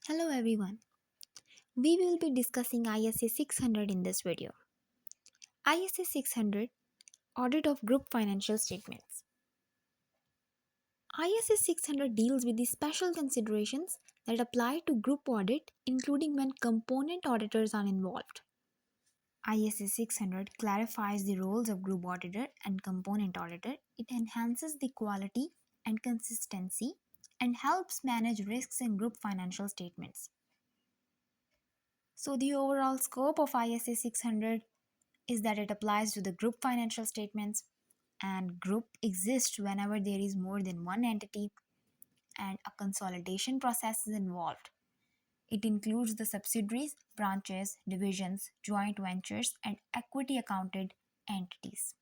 Hello everyone. We will be discussing ISA 600 in this video. ISA 600 Audit of Group Financial Statements. ISA 600 deals with the special considerations that apply to group audit, including when component auditors are involved. ISA 600 clarifies the roles of group auditor and component auditor. It enhances the quality and consistency and helps manage risks in group financial statements. So, the overall scope of ISA 600 is that it applies to the group financial statements, and group exists whenever there is more than one entity and a consolidation process is involved. It includes the subsidiaries, branches, divisions, joint ventures, and equity accounted entities.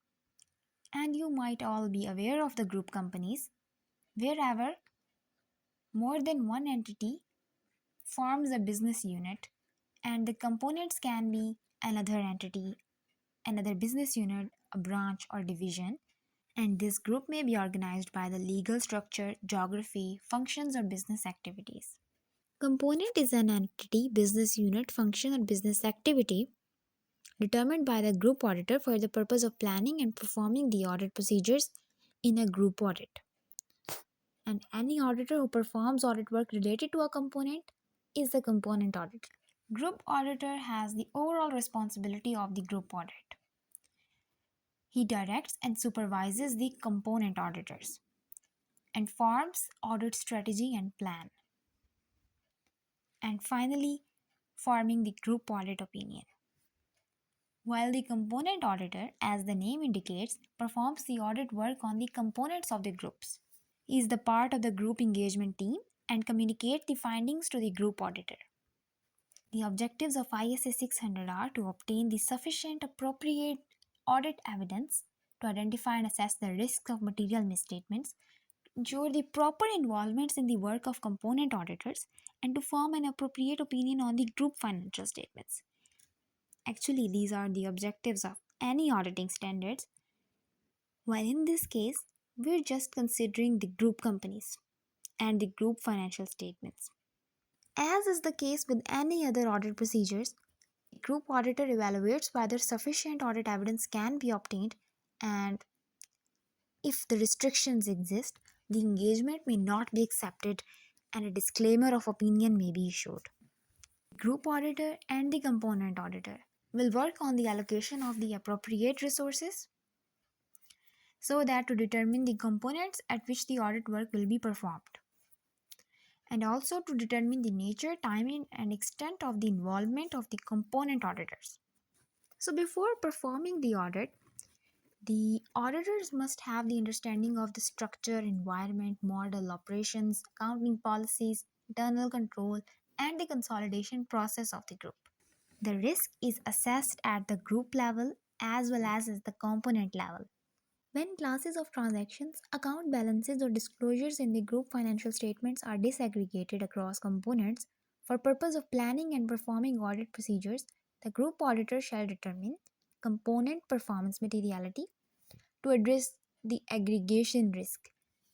And you might all be aware of the group companies, wherever more than one entity forms a business unit, and the components can be another entity, another business unit, a branch, or division. And this group may be organized by the legal structure, geography, functions, or business activities. Component is an entity, business unit, function, or business activity determined by the group auditor for the purpose of planning and performing the audit procedures in a group audit. And any auditor who performs audit work related to a component is the component auditor. Group auditor has the overall responsibility of the group audit. He directs and supervises the component auditors and forms audit strategy and plan. And finally, forming the group audit opinion. While the component auditor, as the name indicates, performs the audit work on the components of the groups. He is the part of the group engagement team and communicates the findings to the group auditor. The objectives of ISA 600 are to obtain the sufficient appropriate audit evidence to identify and assess the risks of material misstatements, ensure the proper involvements in the work of component auditors, and to form an appropriate opinion on the group financial statements. Actually, these are the objectives of any auditing standards, while in this case, we're just considering the group companies and the group financial statements. As is the case with any other audit procedures, the group auditor evaluates whether sufficient audit evidence can be obtained, and if the restrictions exist, the engagement may not be accepted and a disclaimer of opinion may be issued. The group auditor and the component auditor will work on the allocation of the appropriate resources so that to determine the components at which the audit work will be performed, and also to determine the nature, timing, and extent of the involvement of the component auditors. So before performing the audit, the auditors must have the understanding of the structure, environment, model, operations, accounting policies, internal control, and the consolidation process of the group. The risk is assessed at the group level as well as at the component level. When classes of transactions, account balances, or disclosures in the group financial statements are disaggregated across components for purpose of planning and performing audit procedures, the group auditor shall determine component performance materiality to address the aggregation risk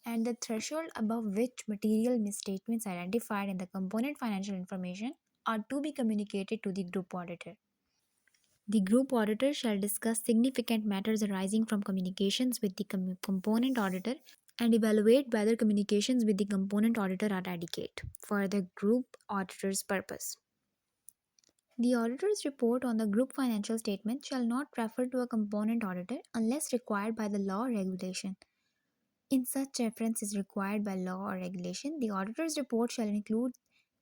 and the threshold above which material misstatements identified in the component financial information are to be communicated to the group auditor. The group auditor shall discuss significant matters arising from communications with the component auditor and evaluate whether communications with the component auditor are adequate for the group auditor's purpose. The auditor's report on the group financial statement shall not refer to a component auditor unless required by the law or regulation. In such reference is required by law or regulation, the auditor's report shall include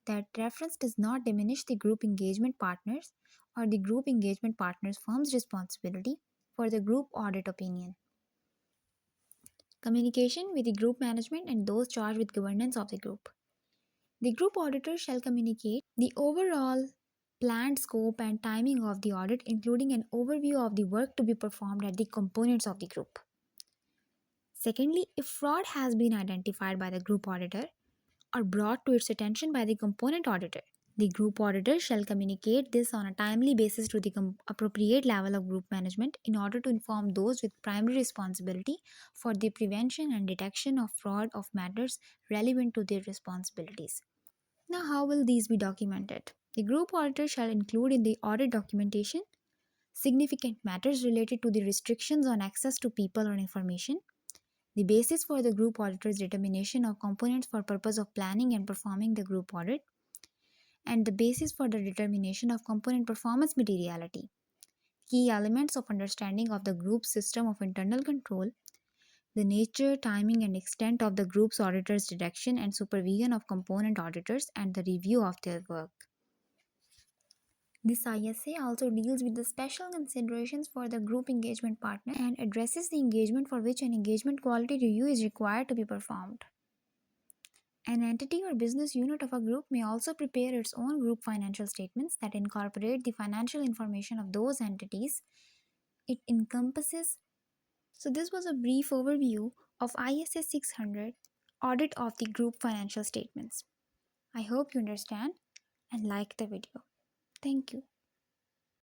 that reference does not diminish the group engagement partners or the group engagement partners firm's responsibility for the group audit opinion. Communication with the group management and those charged with governance of the group. The group auditor shall communicate the overall planned scope and timing of the audit, including an overview of the work to be performed at the components of the group. Secondly, if fraud has been identified by the group auditor or brought to its attention by the component auditor, the group auditor shall communicate this on a timely basis to the appropriate level of group management in order to inform those with primary responsibility for the prevention and detection of fraud of matters relevant to their responsibilities. Now, how will these be documented? The group auditor shall include in the audit documentation significant matters related to the restrictions on access to people or information, the basis for the group auditor's determination of components for purpose of planning and performing the group audit, and the basis for the determination of component performance materiality, key elements of understanding of the group's system of internal control, the nature, timing, and extent of the group's auditor's direction and supervision of component auditors, and the review of their work. This ISA also deals with the special considerations for the group engagement partner and addresses the engagement for which an engagement quality review is required to be performed. An entity or business unit of a group may also prepare its own group financial statements that incorporate the financial information of those entities it encompasses. So, this was a brief overview of ISA 600 Audit of the Group Financial Statements. I hope you understand and like the video. Thank you.